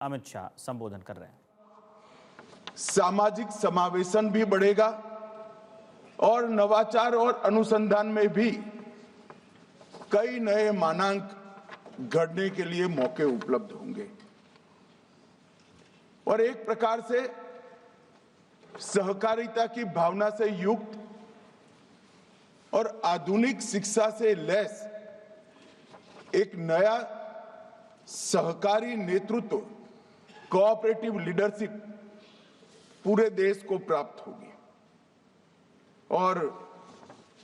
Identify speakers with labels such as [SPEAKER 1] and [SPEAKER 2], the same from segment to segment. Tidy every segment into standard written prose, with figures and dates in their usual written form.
[SPEAKER 1] अमित शाह संबोधन कर रहे हैं।
[SPEAKER 2] सामाजिक समावेशन भी बढ़ेगा और नवाचार और अनुसंधान में भी कई नए मानांक गढ़ने के लिए मौके उपलब्ध होंगे और एक प्रकार से सहकारिता की भावना से युक्त और आधुनिक शिक्षा से लैस एक नया सहकारी नेतृत्व, कोऑपरेटिव लीडरशिप पूरे देश को प्राप्त होगी। और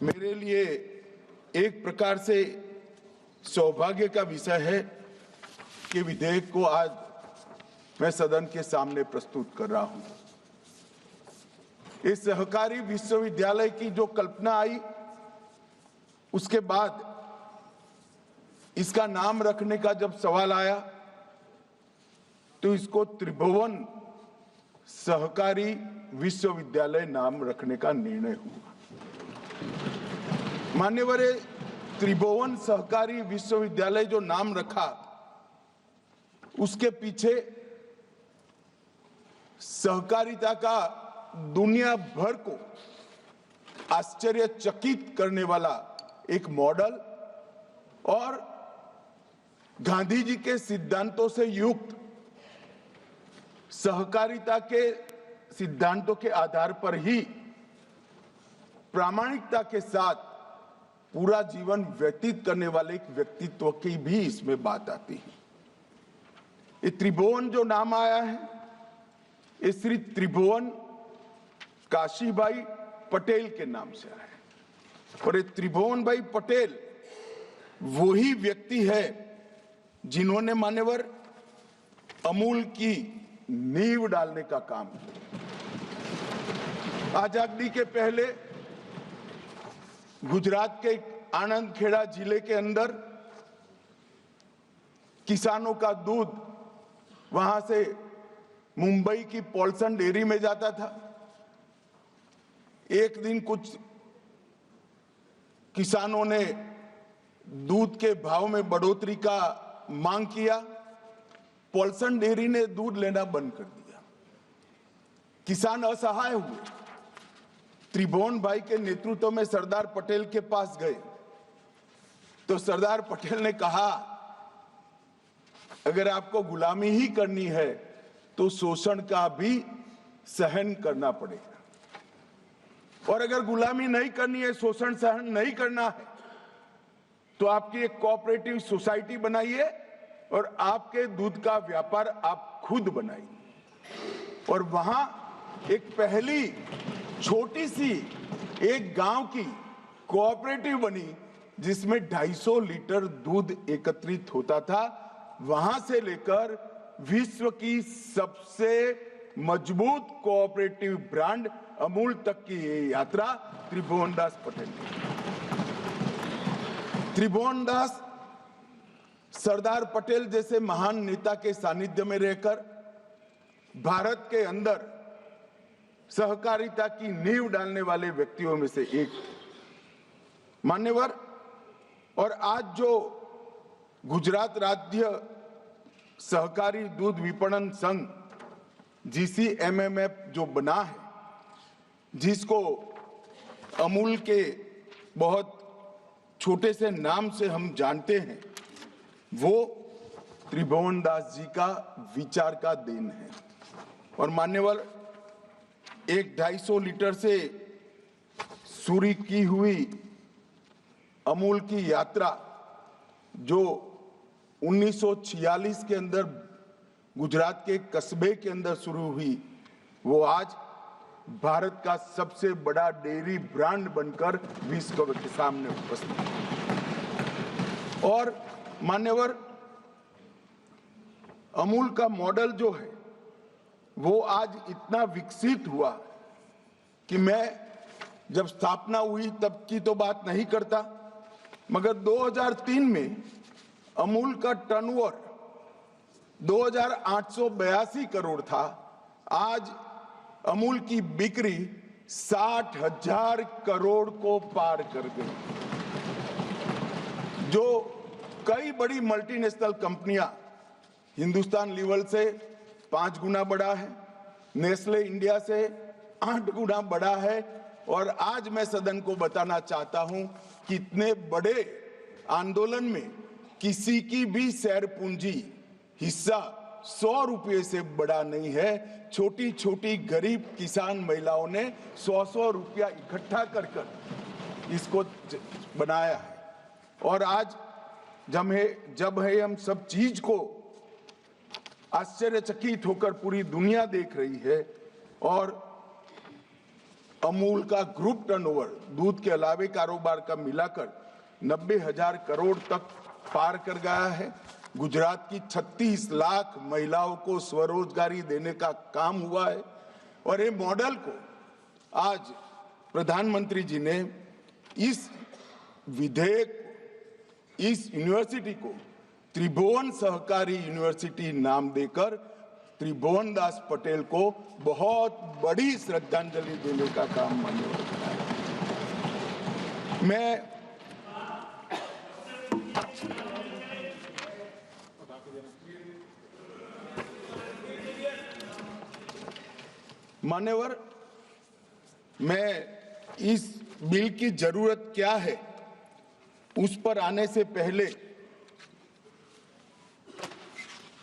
[SPEAKER 2] मेरे लिए एक प्रकार से सौभाग्य का विषय है कि विधेयक को आज मैं सदन के सामने प्रस्तुत कर रहा हूं। इस सहकारी विश्वविद्यालय की जो कल्पना आई, उसके बाद इसका नाम रखने का जब सवाल आया तो इसको त्रिभुवन सहकारी विश्वविद्यालय नाम रखने का निर्णय हुआ। मान्यवर, त्रिभुवन सहकारी विश्वविद्यालय जो नाम रखा, उसके पीछे सहकारिता का दुनिया भर को आश्चर्यचकित करने वाला एक मॉडल और गांधी जी के सिद्धांतों से युक्त सहकारिता के सिद्धांतों के आधार पर ही प्रामाणिकता के साथ पूरा जीवन व्यतीत करने वाले एक व्यक्तित्व की भी इसमें बात आती है। ये त्रिभुवन जो नाम आया है, ये श्री त्रिभुवन काशीभाई पटेल के नाम से आया है और ये त्रिभुवन भाई पटेल वही व्यक्ति है जिन्होंने मान्यवर अमूल की नींव डालने का काम किया। आजादी के पहले गुजरात के आनंद खेड़ा जिले के अंदर किसानों का दूध वहां से मुंबई की पॉल्सन डेयरी में जाता था। एक दिन कुछ किसानों ने दूध के भाव में बढ़ोतरी का मांग किया। पॉल्सन डेयरी ने दूध लेना बंद कर दिया। किसान असहाय हुए। त्रिभुवन भाई के नेतृत्व में सरदार पटेल के पास गए तो सरदार पटेल ने कहा, अगर आपको गुलामी ही करनी है तो शोषण का भी सहन करना पड़ेगा और अगर गुलामी नहीं करनी है, शोषण सहन नहीं करना है, तो आपकी एक कोऑपरेटिव सोसाइटी बनाइए और आपके दूध का व्यापार आप खुद बनाइए। और वहां एक पहली छोटी सी एक गांव की कोऑपरेटिव बनी जिसमें 250 लीटर दूध एकत्रित होता था। वहां से लेकर विश्व की सबसे मजबूत कोऑपरेटिव ब्रांड अमूल तक की ये यात्रा त्रिभुवन दास पटेल ने। त्रिभुवन दास सरदार पटेल जैसे महान नेता के सानिध्य में रहकर भारत के अंदर सहकारिता की नींव डालने वाले व्यक्तियों में से एक मान्यवर। और आज जो गुजरात राज्य सहकारी दूध विपणन संघ GCMMF जो बना है, जिसको अमूल के बहुत छोटे से नाम से हम जानते हैं, वो त्रिभुवन दास जी का विचार का देन है। और मान्यवर, एक 250 लीटर से शुरू की हुई अमूल की यात्रा जो 1946 के अंदर गुजरात के कस्बे के अंदर शुरू हुई, वो आज भारत का सबसे बड़ा डेयरी ब्रांड बनकर विश्व के सामने उपस्थित है। और मान्यवर, अमूल का मॉडल जो है वो आज इतना विकसित हुआ कि मैं जब स्थापना हुई तब की तो बात नहीं करता, मगर 2003 में अमूल का टर्नओवर 2882 करोड़ था। आज अमूल की बिक्री 60,000 करोड़ को पार कर गई, जो कई बड़ी मल्टीनेशनल कंपनियां हिंदुस्तान लीवर से 5 गुना बड़ा है, नेस्ले इंडिया से 8 गुना बड़ा है। और आज मैं सदन को बताना चाहता हूं कि इतने बड़े आंदोलन में किसी की भी शेयर पूंजी हिस्सा 100 रुपये से बड़ा नहीं है। छोटी छोटी गरीब किसान महिलाओं ने 100 रुपया इकट्ठा कर इसको बनाया है। और आज जब हम सब चीज को आश्चर्यचकित होकर पूरी दुनिया देख रही है और अमूल का ग्रुप टर्नओवर दूध के अलावे कारोबार का मिलाकर 90,000 करोड़ तक पार कर गया है। गुजरात की 36 लाख महिलाओं को स्वरोजगारी देने का काम हुआ है। और ये मॉडल को आज प्रधानमंत्री जी ने इस विधेयक, इस यूनिवर्सिटी को त्रिभुवन सहकारी यूनिवर्सिटी नाम देकर त्रिभुवन दास पटेल को बहुत बड़ी श्रद्धांजलि देने का काम मान्यवर मैं मान्यवर इस बिल की जरूरत क्या है उस पर आने से पहले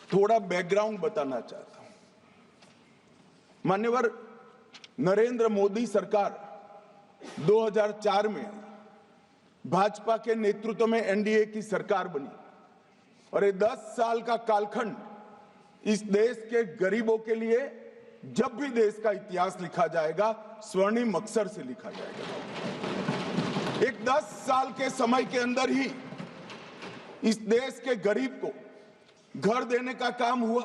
[SPEAKER 2] थोड़ा बैकग्राउंड बताना चाहता हूं। मान्यवर, नरेंद्र मोदी सरकार 2004 में भाजपा के नेतृत्व में एनडीए की सरकार बनी और ये 10 साल का कालखंड इस देश के गरीबों के लिए जब भी देश का इतिहास लिखा जाएगा स्वर्णिम अक्षर से लिखा जाएगा। एक 10 साल के समय के अंदर ही इस देश के गरीब को घर देने का काम हुआ,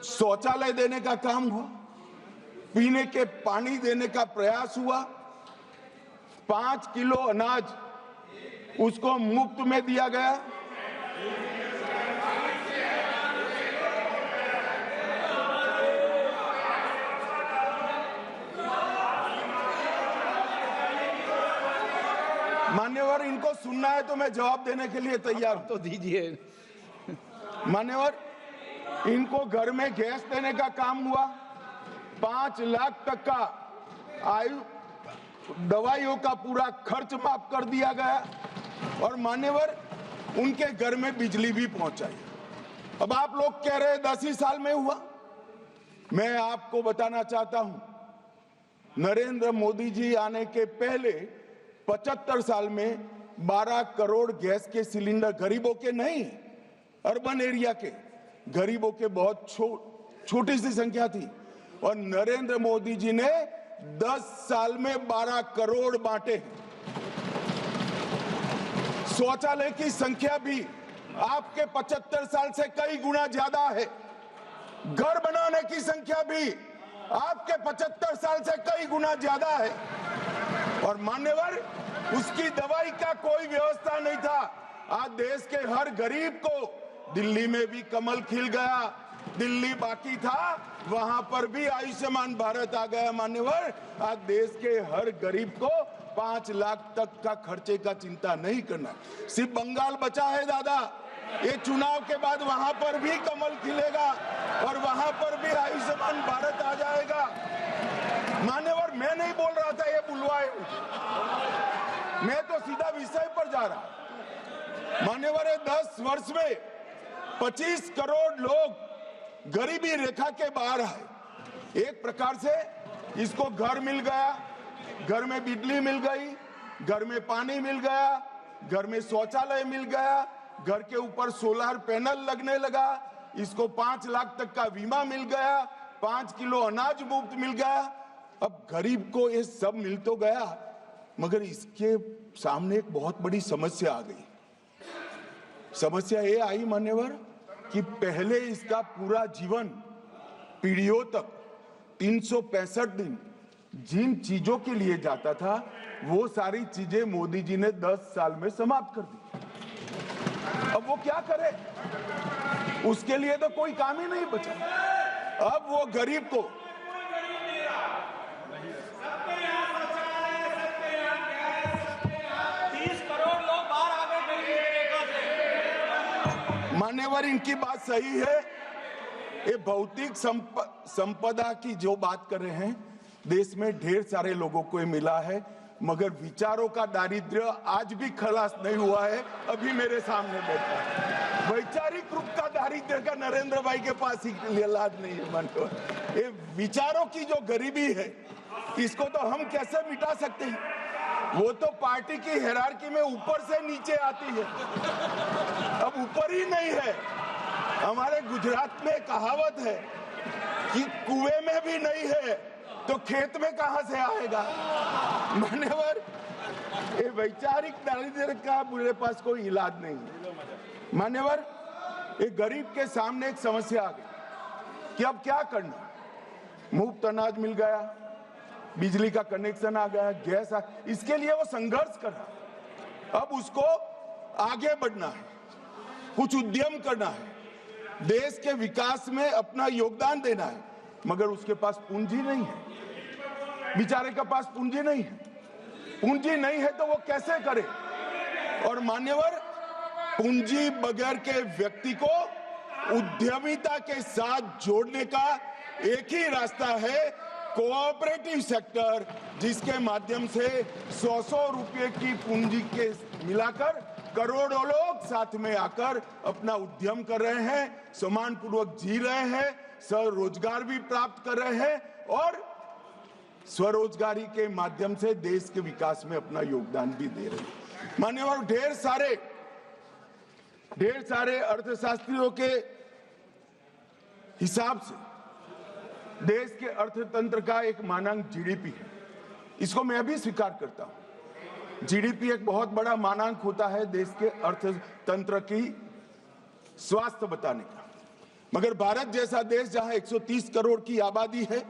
[SPEAKER 2] शौचालय देने का काम हुआ, पीने के पानी देने का प्रयास हुआ, 5 किलो अनाज उसको मुफ्त में दिया गया। मान्यवर, इनको सुनना है तो मैं जवाब देने के लिए तैयार हूं।
[SPEAKER 1] तो दीजिए।
[SPEAKER 2] मान्यवर, इनको घर में गैस देने का काम हुआ, 5 लाख तक का आयु दवाइयों का पूरा खर्च माफ कर दिया गया और मान्यवर उनके घर में बिजली भी पहुंचाई। अब आप लोग कह रहे 10 ही साल में हुआ। मैं आपको बताना चाहता हूं, नरेंद्र मोदी जी आने के पहले 75 साल में 12 करोड़ गैस के सिलेंडर, गरीबों के नहीं, अर्बन एरिया के गरीबों के बहुत छोटी सी संख्या थी और नरेंद्र मोदी जी ने 10 साल में 12 करोड़ बांटे। शौचालय की संख्या भी आपके 75 साल से कई गुना ज्यादा है। घर बनाने की संख्या भी आपके 75 साल से कई गुना ज्यादा है और मान्यवर उसकी दवाई का कोई व्यवस्था नहीं था। आज देश के हर गरीब को, दिल्ली में भी कमल खिल गया, दिल्ली बाकी था वहां पर भी आयुष्मान भारत आ गया। मान्यवर, आज देश के हर गरीब को 5 लाख तक का खर्चे का चिंता नहीं करना। सिर्फ बंगाल बचा है दादा, ये चुनाव के बाद वहां पर भी कमल खिलेगा और वहां पर भी आयुष्मान भारत आ जाएगा। मान्यवर, मैं नहीं बोल रहा था ये बुलवाए, मैं तो सीधा विषय पर जा रहा। मान्यवर, 10 वर्ष में 25 करोड़ लोग गरीबी रेखा के बाहर आए। एक प्रकार से इसको घर मिल गया, घर में बिजली मिल गई, घर में पानी मिल गया, घर में शौचालय मिल गया, घर के ऊपर सोलर पैनल लगने लगा, इसको 5 लाख तक का बीमा मिल गया, 5 किलो अनाज मुफ्त मिल गया। अब गरीब को ये सब मिल तो गया, मगर इसके सामने एक बहुत बड़ी समस्या आ गई। समस्या ये आई मान्यवर कि पहले इसका पूरा जीवन पीढ़ियों तक 365 दिन जिन चीजों के लिए जाता था वो सारी चीजें मोदी जी ने 10 साल में समाप्त कर दी। अब वो क्या करे, उसके लिए तो कोई काम ही नहीं बचा। अब वो गरीब को मान्यवर, इनकी बात सही है। ये भौतिक संपदा की जो बात कर रहे हैं, देश में ढेर सारे लोगों को ये मिला है, मगर विचारों का दारिद्र्य आज भी खलास नहीं हुआ है। अभी मेरे सामने बैठा है, वैचारिक रूप का दारिद्र्य का नरेंद्र भाई के पास ही इलाज नहीं है। मान्यवर, ये विचारों की जो गरीबी है, इसको तो हम कैसे मिटा सकते हैं? वो तो पार्टी की हायरार्की में ऊपर से नीचे आती है, अब ऊपर ही नहीं है। हमारे गुजरात में कहावत है कि कुएं में भी नहीं है तो खेत में कहां से आएगा। मान्यवर, ये वैचारिक दारिद्र्य का मेरे पास कोई इलाज नहीं है। मान्यवर, एक गरीब के सामने एक समस्या आ गई कि अब क्या करना। मुफ्त अनाज मिल गया, बिजली का कनेक्शन आ गया, गैस आ, इसके लिए वो संघर्ष कर रहा। अब उसको आगे बढ़ना है, कुछ उद्यम करना है, देश के विकास में अपना योगदान देना है, मगर उसके पास पूंजी नहीं है। बेचारे के पास पूंजी नहीं है। पूंजी नहीं है तो वो कैसे करे? और मान्यवर, पूंजी बगैर के व्यक्ति को उद्यमिता के साथ जोड़ने का एक ही रास्ता है, कोऑपरेटिव सेक्टर, जिसके माध्यम से 100-100 रुपए की पूंजी के मिलाकर करोड़ों लोग साथ में आकर अपना उद्यम कर रहे हैं, सम्मान पूर्वक जी रहे हैं, स्वरोजगार भी प्राप्त कर रहे हैं और स्वरोजगारी के माध्यम से देश के विकास में अपना योगदान भी दे रहे हैं। मान्यवर, ढेर सारे अर्थशास्त्रियों के हिसाब से देश के अर्थतंत्र का एक मानांक जीडीपी है। इसको मैं भी स्वीकार करता हूं। जीडीपी एक बहुत बड़ा मानांक होता है देश के अर्थतंत्र की स्वास्थ्य बताने का, मगर भारत जैसा देश जहां 130 करोड़ की आबादी है,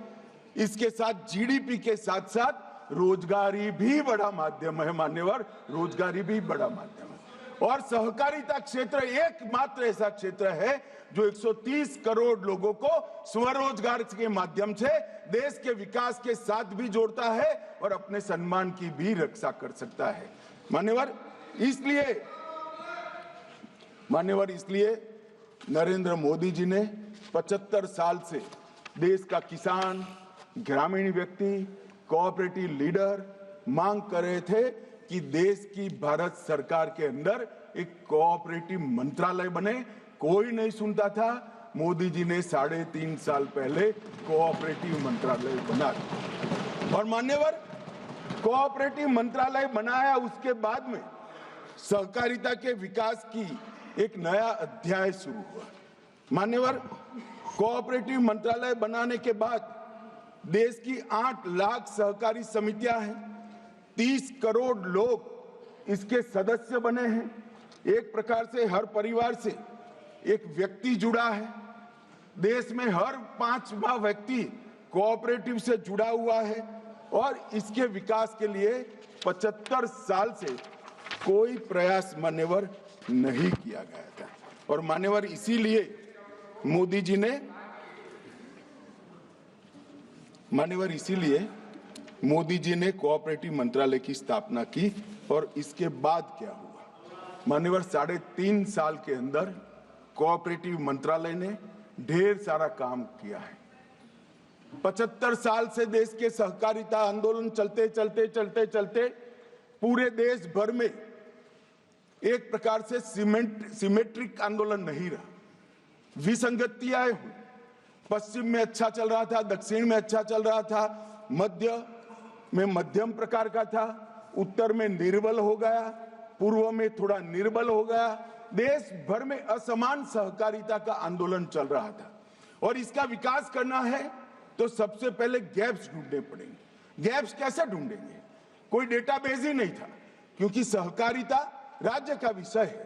[SPEAKER 2] इसके साथ जीडीपी के साथ साथ रोजगारी भी बड़ा माध्यम है। मान्यवर, रोजगारी भी बड़ा माध्यम है और सहकारिता क्षेत्र एकमात्र ऐसा क्षेत्र है जो 130 करोड़ लोगों को स्वरोजगार के माध्यम से देश के विकास के साथ भी जोड़ता है और अपने सम्मान की भी रक्षा कर सकता है। मान्यवर, इसलिए नरेंद्र मोदी जी ने 75 साल से देश का किसान, ग्रामीण व्यक्ति, कोऑपरेटिव लीडर मांग कर रहे थे कि देश की भारत सरकार के अंदर एक कोऑपरेटिव मंत्रालय बने। कोई नहीं सुनता था। मोदी जी ने 3.5 साल पहले कोऑपरेटिव मंत्रालय बना दिया और मान्यवर, कोऑपरेटिव मंत्रालय बनाया, उसके बाद में सहकारिता के विकास की एक नया अध्याय शुरू हुआ। मान्यवर, कोऑपरेटिव मंत्रालय बनाने के बाद देश की 8 लाख सहकारी समितियां हैं, 30 करोड़ लोग इसके सदस्य बने हैं। एक प्रकार से हर परिवार से एक व्यक्ति जुड़ा है। देश में हर 5वां व्यक्ति कोऑपरेटिव से जुड़ा हुआ है और इसके विकास के लिए 75 साल से कोई प्रयास मान्यवर नहीं किया गया था। और मान्यवर, इसीलिए मोदी जी ने कोऑपरेटिव मंत्रालय की स्थापना की। और इसके बाद क्या हुआ? मान्यवर, 3.5 साल के अंदर कोऑपरेटिव मंत्रालय ने ढेर सारा काम किया है। 75 साल से देश के सहकारिता आंदोलन चलते पूरे देश भर में एक प्रकार से सिमेट्रिक आंदोलन नहीं रहा। विसंगतियां हुई। पश्चिम में अच्छा चल रहा था, दक्षिण में अच्छा चल रहा था, मध्य में मध्यम प्रकार का था, उत्तर में निर्बल हो गया, पूर्व में थोड़ा निर्बल हो गया। देश भर में असमान सहकारिता का आंदोलन चल रहा था और इसका विकास करना है तो सबसे पहले गैप्स ढूंढने पड़ेंगे। गैप्स कैसे ढूंढेंगे? कोई डेटाबेस ही नहीं था, क्योंकि सहकारिता राज्य का विषय है,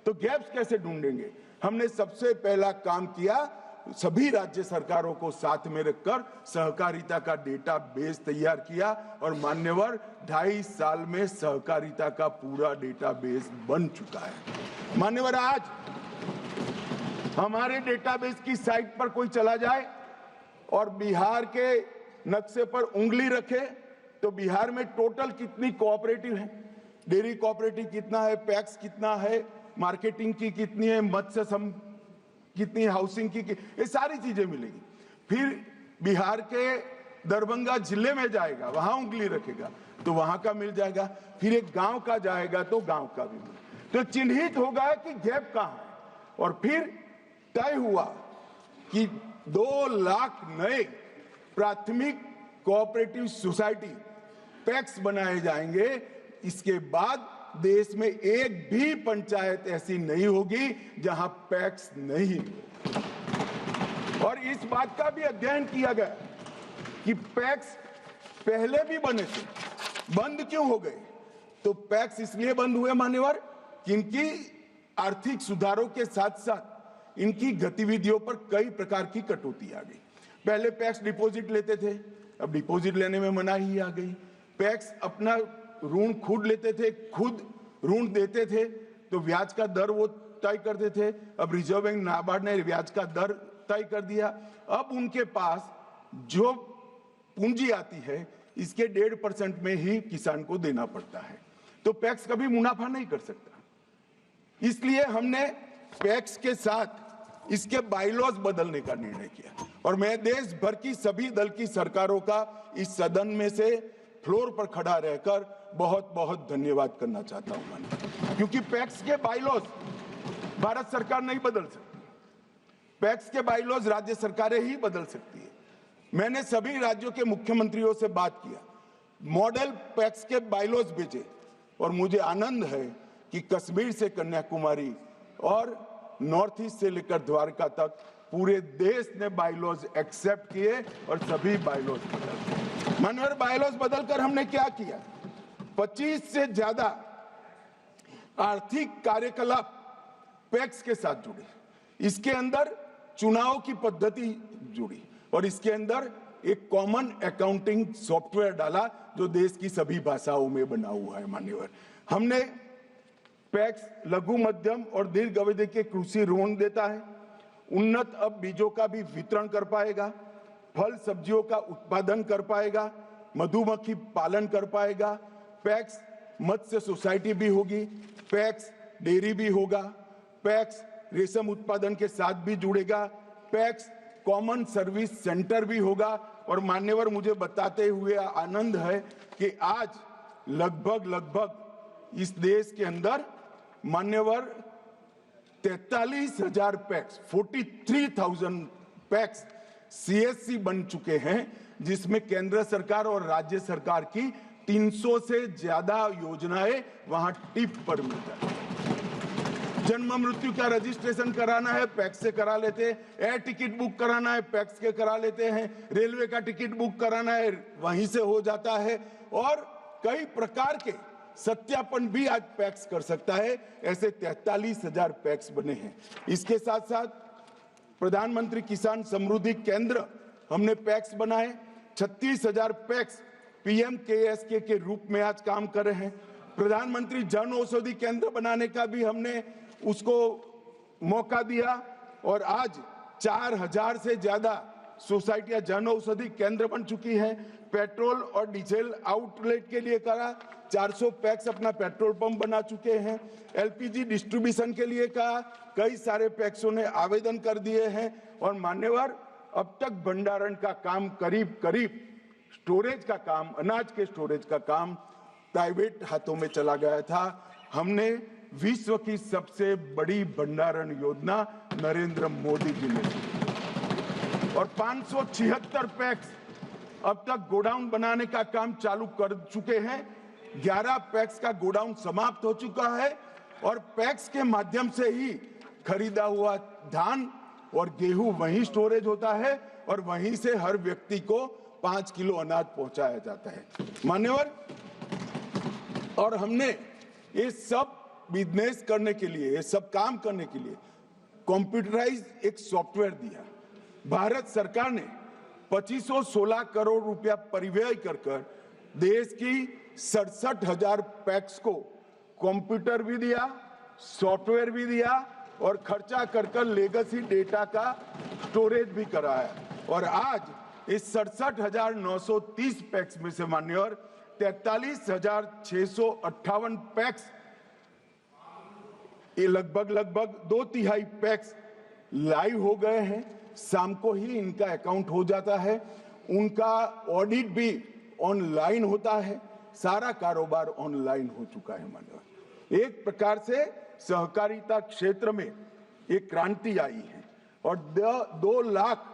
[SPEAKER 2] तो गैप्स कैसे ढूंढेंगे? हमने सबसे पहला काम किया, सभी राज्य सरकारों को साथ में रखकर सहकारिता का डेटाबेस तैयार किया और मान्यवर, 2.5 साल में सहकारिता का पूरा डेटाबेस बन चुका है। मान्यवर, आज हमारे डेटाबेस की साइट पर कोई चला जाए और बिहार के नक्शे पर उंगली रखे तो बिहार में टोटल कितनी कोऑपरेटिव है, डेयरी कोऑपरेटिव कितना है, पैक्स कितना है, मार्केटिंग की कितनी है, मत्स्य कितनी, हाउसिंग की, ये सारी चीजें मिलेगी। फिर बिहार के दरभंगा जिले में जाएगा, वहां उंगली रखेगा तो वहां का मिल जाएगा। फिर एक गांव का जाएगा तो गांव का भी मिलेगा। तो चिन्हित होगा कि गैप कहां है। और फिर तय हुआ कि 2 लाख नए प्राथमिक कोऑपरेटिव सोसाइटी पैक्स बनाए जाएंगे। इसके बाद देश में एक भी पंचायत ऐसी नहीं होगी जहां पैक्स नहीं हो। और इस बात का भी अध्ययन किया गया कि पैक्स पहले भी बने थे, बंद क्यों हो गए? तो पैक्स इसलिए बंद हुए मान्यवर कि इनकी आर्थिक सुधारों के साथ साथ इनकी गतिविधियों पर कई प्रकार की कटौती आ गई। पहले पैक्स डिपॉजिट लेते थे, अब डिपॉजिट लेने में मनाही आ गई। पैक्स अपना ऋण खुद लेते थे, खुद ऋण देते थे तो ब्याज का दर वो तय करते थे। अब रिजर्व बैंक नाबार्ड ने ब्याज का दर तय कर दिया। अब उनके पास जो पूंजी आती है इसके 1.5% में ही किसान को देना पड़ता है। तो पैक्स कभी मुनाफा नहीं कर सकता। इसलिए हमने पैक्स के साथ इसके बायलॉज बदलने का निर्णय किया। और मैं देश भर की सभी दल की सरकारों का इस सदन में से फ्लोर पर खड़ा रहकर बहुत बहुत धन्यवाद करना चाहता हूं, क्योंकि पैक्स के बायलॉज भारत सरकार नहीं बदल सकती। पैक्स के बायलॉज राज्य सरकारें ही बदल सकती है। मैंने सभी राज्यों के मुख्यमंत्रियों से बात किया, मॉडल पैक्स के बायलॉज भेजे और मुझे आनंद है कि कश्मीर से कन्याकुमारी और नॉर्थ ईस्ट से लेकर द्वारका तक पूरे देश ने बायलॉज एक्सेप्ट किए और सभी बायलॉज बदल। मानवर बायलॉज बदलकर हमने क्या किया? 25 से ज्यादा आर्थिक कार्यकलाप पैक्स के साथ जुड़े। इसके अंदर चुनाव की पद्धति जुड़ी और इसके अंदर एक कॉमन अकाउंटिंग सॉफ्टवेयर डाला जो देश की सभी भाषाओं में बना हुआ है। मान्यवर, हमने पैक्स लघु मध्यम और दीर्घ अवधि के कृषि ऋण देता है। उन्नत अब बीजों का भी वितरण कर पाएगा, फल सब्जियों का उत्पादन कर पाएगा, मधुमक्खी पालन कर पाएगा। पैक्स मत्स्य सोसाइटी भी होगी, पैक्स डेयरी भी होगा, पैक्स रेशम उत्पादन के साथ भी जुड़ेगा, पैक्स कॉमन सर्विस सेंटर भी होगा। और मान्यवर, मुझे बताते हुए आनंद है कि आज लगभग इस देश के अंदर मान्यवर 43,000 पैक्स 43,000 पैक्स सीएससी बन चुके हैं, जिसमें केंद्र सरकार और राज्य सरकार की 300 से ज्यादा योजनाएं वहां टिप पर मिल जाती है। जन्म मृत्यु का रजिस्ट्रेशन कराना है पैक्स से करा लेते हैं, एयर टिकट बुक कराना है पैक्स के करा लेते हैं, रेलवे का टिकट बुक कराना है वहीं से हो जाता है और कई प्रकार के सत्यापन भी आज पैक्स कर सकता है। ऐसे 43,000 पैक्स बने हैं। इसके साथ साथ प्रधानमंत्री किसान समृद्धि केंद्र हमने पैक्स बनाए। 36,000 पैक्स पीएमकेएसके के रूप में आज काम कर रहे हैं। प्रधानमंत्री जन औषधि केंद्र बनाने का भी हमने उसको मौका दिया और आज 4,000 से ज्यादा सोसाइटियां जन औषधि केंद्र बन चुकी हैं। पेट्रोल और डीजल आउटलेट के लिए करा, 400 पैक्स अपना पेट्रोल पंप बना चुके हैं। एलपीजी डिस्ट्रीब्यूशन के लिए कहा, कई सारे पैक्सों ने आवेदन कर दिए हैं। और मान्यवर, अब तक भंडारण का काम करीब स्टोरेज का काम, अनाज के स्टोरेज का काम प्राइवेट हाथों में चला गया था। हमने विश्व की सबसे बड़ी भंडारण योजना नरेंद्र मोदी जी ने और 576 पैक्स अब तक गोडाउन बनाने का काम चालू कर चुके हैं। 11 पैक्स का गोडाउन समाप्त हो चुका है और पैक्स के माध्यम से ही खरीदा हुआ धान और गेहूं वहीं स्टोरेज होता है और वहीं से हर व्यक्ति को 5 किलो अनाज पहुंचाया जाता है। मान्यवर, और हमने ये सब बिजनेस करने के लिए, ये सब काम करने के लिए कंप्यूटराइज एक सॉफ्टवेयर दिया। भारत सरकार ने 2516 करोड़ रुपया परिव्यय कर देश की 67,000 पैक्स को कंप्यूटर भी दिया, सॉफ्टवेयर भी दिया और खर्चा कर लेगेसी डेटा का स्टोरेज भी कराया। और आज इस 67,930 पैक्स में से मान्यवर 43,658 पैक्स ये लगभग 2/3 पैक्स लाइव हो गए हैं। शाम को ही इनका अकाउंट हो जाता है, उनका ऑडिट भी ऑनलाइन होता है, सारा कारोबार ऑनलाइन हो चुका है। माननीय, एक प्रकार से सहकारिता क्षेत्र में एक क्रांति आई है और 2 लाख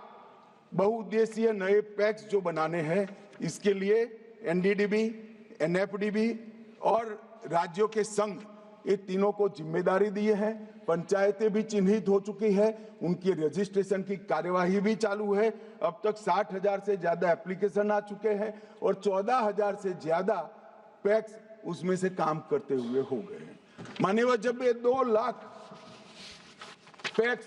[SPEAKER 2] बहुउद्देशीय नए पैक्स जो बनाने हैं, इसके लिए एनडीडीबी, एनएफडीबी और राज्यों के संघ, ये तीनों को जिम्मेदारी दी है। पंचायतें भी चिन्हित हो चुकी है, उनकी रजिस्ट्रेशन की कार्यवाही भी चालू है। अब तक 60,000 से ज्यादा एप्लीकेशन आ चुके हैं और 14,000 से ज्यादा पैक्स उसमें से काम करते हुए हो गए हैं। माननीय, जब ये 2 लाख पैक्स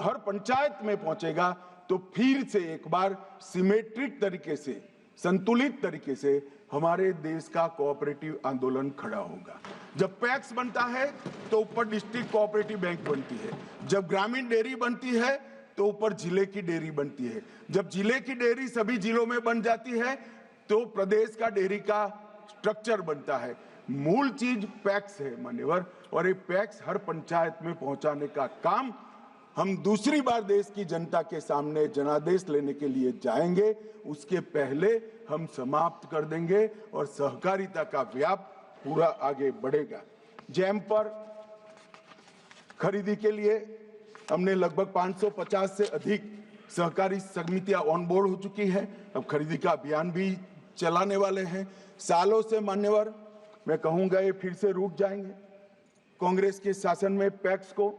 [SPEAKER 2] हर पंचायत में पहुंचेगा तो फिर से एक बार सिमेट्रिक तरीके से, संतुलित तरीके से हमारे देश का कोऑपरेटिव आंदोलन खड़ा होगा। जब पैक्स बनता है तो ऊपर डिस्ट्रिक्ट कोऑपरेटिव बैंक बनती है, जब ग्रामीण डेयरी बनती है तो ऊपर जिले की डेयरी बनती है, जब जिले की डेयरी सभी जिलों में बन जाती है तो प्रदेश का डेयरी का स्ट्रक्चर बनता है। मूल चीज पैक्स है मान्यवर, और ये पैक्स हर पंचायत में पहुंचाने का काम हम दूसरी बार देश की जनता के सामने जनादेश लेने के लिए जाएंगे, उसके पहले हम समाप्त कर देंगे और सहकारिता का व्याप पूरा आगे बढ़ेगा। जैम पर खरीदी के लिए हमने लगभग 550 से अधिक सहकारी समितियां ऑन बोर्ड हो चुकी है। अब खरीदी का अभियान भी चलाने वाले हैं। सालों से मान्यवर, मैं कहूंगा ये फिर से रुक जाएंगे। कांग्रेस के शासन में पैक्स को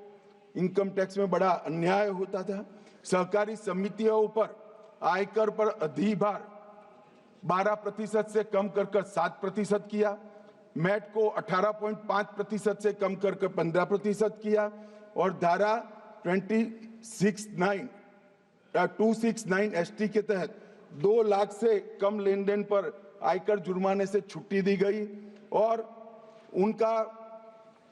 [SPEAKER 2] इनकम टैक्स में बड़ा अन्याय होता था। सहकारी समितियों पर आयकर पर अधिभार 12% से कम कर 7% किया, मैट को 18.5% से कम कर 15% किया और धारा 269 एसटी के तहत 2 लाख से कम लेन देन पर आयकर जुर्माने से छुट्टी दी गई और उनका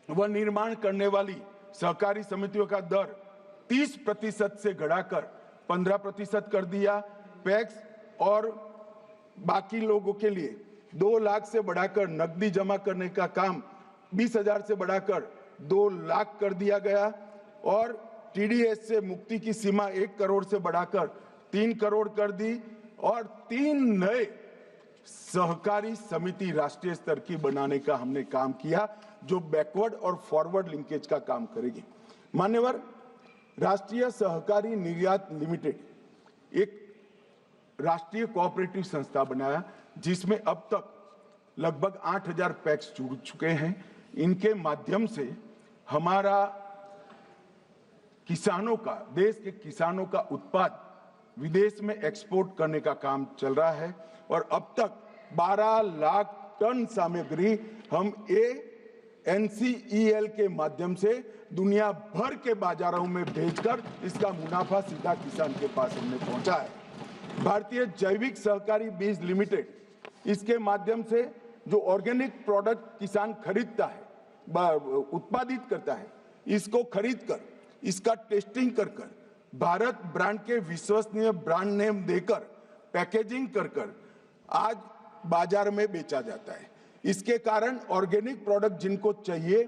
[SPEAKER 2] वह निर्माण करने वाली सहकारी समितियों का दर 30% से घटाकर 15% कर दिया। पैक्स और बाकी लोगों के लिए 2 लाख से बढ़ाकर नकदी जमा करने का काम 20,000 से बढ़ाकर 2 लाख कर दिया गया और टीडीएस से मुक्ति की सीमा 1 करोड़ से बढ़ाकर 3 करोड़ कर दी और 3 नए सहकारी समिति राष्ट्रीय स्तर की बनाने का हमने काम किया, जो बैकवर्ड और फॉरवर्ड लिंकेज का काम करेगी। मान्यवर, राष्ट्रीय सहकारी निर्यात लिमिटेड एक राष्ट्रीय कोऑपरेटिव संस्था बनाया, जिसमें अब तक लगभग 8,000 पैक्स जुड़ चुके हैं। इनके माध्यम से हमारा किसानों का, देश के किसानों का उत्पाद विदेश में एक्सपोर्ट करने का काम चल रहा है और अब तक 12 लाख टन सामग्री हम NCEL के माध्यम से दुनिया भर के बाजारों में भेजकर इसका मुनाफा सीधा किसान के पास हमने पहुंचा है। भारतीय जैविक सहकारी बीज लिमिटेड, इसके माध्यम से जो ऑर्गेनिक प्रोडक्ट किसान खरीदता है, उत्पादित करता है, इसको खरीद कर इसका टेस्टिंग कर भारत ब्रांड के विश्वसनीय ब्रांड नेम देकर पैकेजिंग कर आज बाजार में बेचा जाता है। इसके कारण ऑर्गेनिक प्रोडक्ट जिनको चाहिए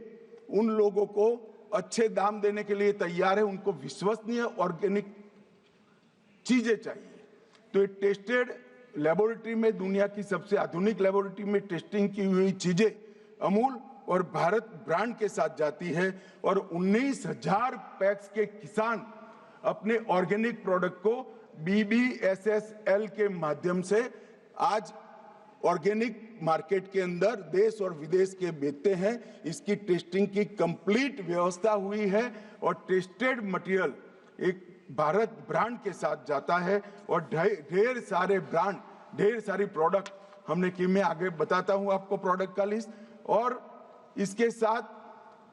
[SPEAKER 2] उन लोगों को अच्छे दाम देने के लिए तैयार है, उनको विश्वसनीय ऑर्गेनिक चीजें चाहिए। तो ये टेस्टेड लेबोरेटरी में, दुनिया की सबसे आधुनिक लेबोरेटरी में टेस्टिंग की हुई चीजें अमूल और भारत ब्रांड के साथ जाती है और 19,000 पैक्स के किसान अपने ऑर्गेनिक प्रोडक्ट को BBSSL के माध्यम से आज ऑर्गेनिक मार्केट के अंदर देश और विदेश के बेचते हैं। इसकी टेस्टिंग की कंप्लीट व्यवस्था हुई है और टेस्टेड मटेरियल एक भारत ब्रांड के साथ जाता है और ढेर सारे ब्रांड, ढेर सारी प्रोडक्ट हमने की, मैं आगे बताता हूं आपको प्रोडक्ट का लिस्ट। और इसके साथ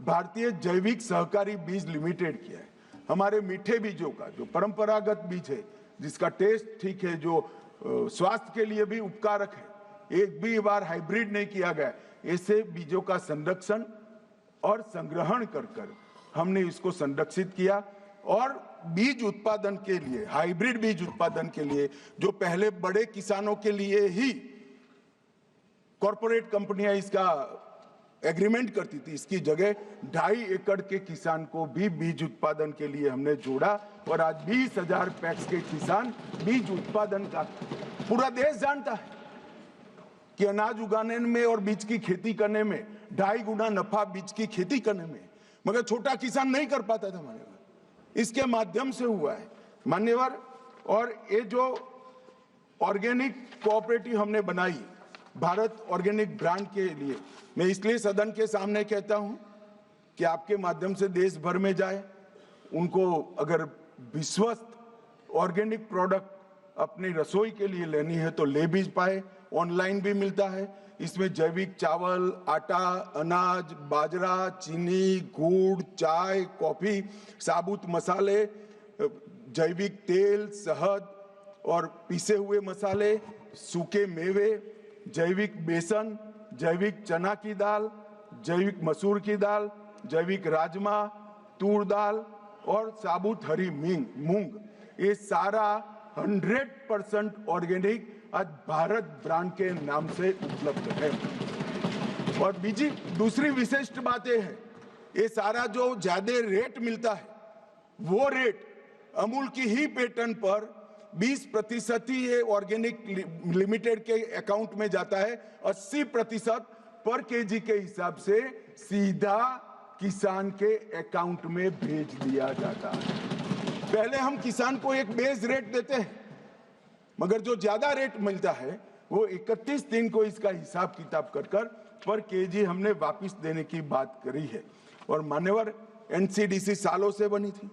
[SPEAKER 2] भारतीय जैविक सहकारी बीज लिमिटेड किया है। हमारे मीठे बीजों का जो परंपरागत बीज है, जिसका टेस्ट ठीक है, जो स्वास्थ्य के लिए भी उपकारक है, एक भी बार हाइब्रिड नहीं किया गया, ऐसे बीजों का संरक्षण और संग्रहण कर हमने इसको संरक्षित किया। और बीज उत्पादन के लिए, हाइब्रिड बीज उत्पादन के लिए, जो पहले बड़े किसानों के लिए ही कॉरपोरेट कंपनियां इसका एग्रीमेंट करती थी, इसकी जगह 2.5 एकड़ के किसान को भी बीज उत्पादन के लिए हमने जोड़ा और आज 20,000 पैक्स के किसान बीज उत्पादन का, पूरा देश जानता है कि अनाज उगाने में और बीज की खेती करने में 2.5 गुना नफा बीज की खेती करने में, मगर छोटा किसान नहीं कर पाता था मान्यवर। इसके माध्यम से हुआ है मान्यवर। और ये जो ऑर्गेनिक कोऑपरेटिव हमने बनाई भारत ऑर्गेनिक ब्रांड के लिए, मैं इसलिए सदन के सामने कहता हूं कि आपके माध्यम से देश भर में जाए, उनको अगर विश्वस्त ऑर्गेनिक प्रोडक्ट अपनी रसोई के लिए लेनी है तो ले भी पाए, ऑनलाइन भी मिलता है। इसमें जैविक चावल, आटा, अनाज, बाजरा, चीनी, गुड़, चाय, कॉफी, साबुत मसाले, जैविक तेल, शहद और पीसे हुए मसाले, सूखे मेवे, जैविक बेसन, जैविक चना की दाल, जैविक मसूर की दाल, जैविक राजमा, तूर दाल और साबुत हरी मूंग, ये सारा 100% ऑर्गेनिक आज भारत ब्रांड के नाम से उपलब्ध है। और दूसरी विशिष्ट बात यह है, ये सारा जो ज्यादा रेट मिलता है वो रेट अमूल की ही पेटर्न पर 20% ही ये ऑर्गेनिक लिमिटेड के अकाउंट में जाता है, 80% पर केजी के हिसाब से सीधा किसान के अकाउंट में भेज दिया जाता है। पहले हम किसान को एक बेस रेट देते हैं, मगर जो ज्यादा रेट मिलता है वो 31 दिन को इसका हिसाब किताब कर पर केजी हमने वापस देने की बात करी है। और मान्यवर, एनसीडीसी सालों से बनी थी,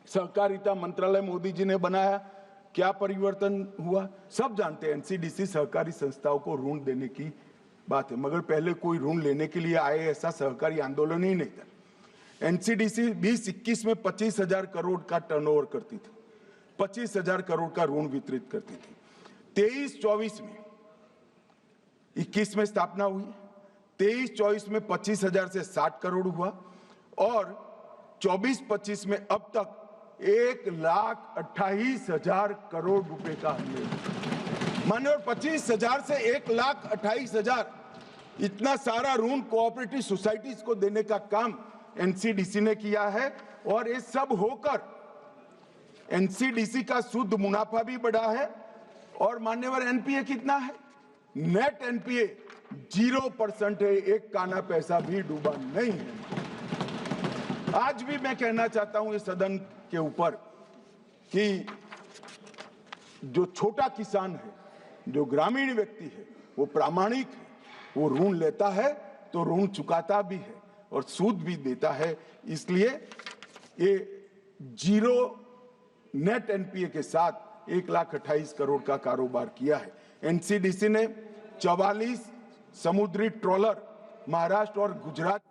[SPEAKER 2] सहकारिता मंत्रालय मोदी जी ने बनाया, क्या परिवर्तन हुआ सब जानते हैं। एनसीडीसी सहकारी संस्थाओं को ऋण देने की बात है, मगर पहले कोई ऋण लेने के लिए आए ऐसा सहकारी आंदोलन ही नहीं था। एनसीडीसी 20-21 में 25,000 करोड़ का टर्नओवर करती थी, 25,000 करोड़ का ऋण वितरित करती थी। 23-24 में 21 में स्थापना हुई, 23-24 में 25,000 से 60 करोड़ हुआ और 24-25 में अब तक 1,28,000 करोड़ रुपए का मान्यवर। 25,000 से 1,28,000 इतना सारा ऋण कोऑपरेटिव सोसाइटीज को देने का काम एनसीडीसी ने किया है। और ये सब होकर एनसीडीसी का शुद्ध मुनाफा भी बढ़ा है। और मान्यवर, एनपीए कितना है? नेट एनपीए 0% है, एक काना पैसा भी डूबा नहीं है। आज भी मैं कहना चाहता हूं इस सदन के ऊपर कि जो छोटा किसान है, जो ग्रामीण व्यक्ति है, वो प्रामाणिक है, वो ऋण लेता है तो ऋण चुकाता भी है और सूद भी देता है। इसलिए ये 0 नेट एनपीए के साथ 1,28,000 करोड़ का कारोबार किया है। एनसीडीसी ने 44 समुद्री ट्रॉलर महाराष्ट्र और गुजरात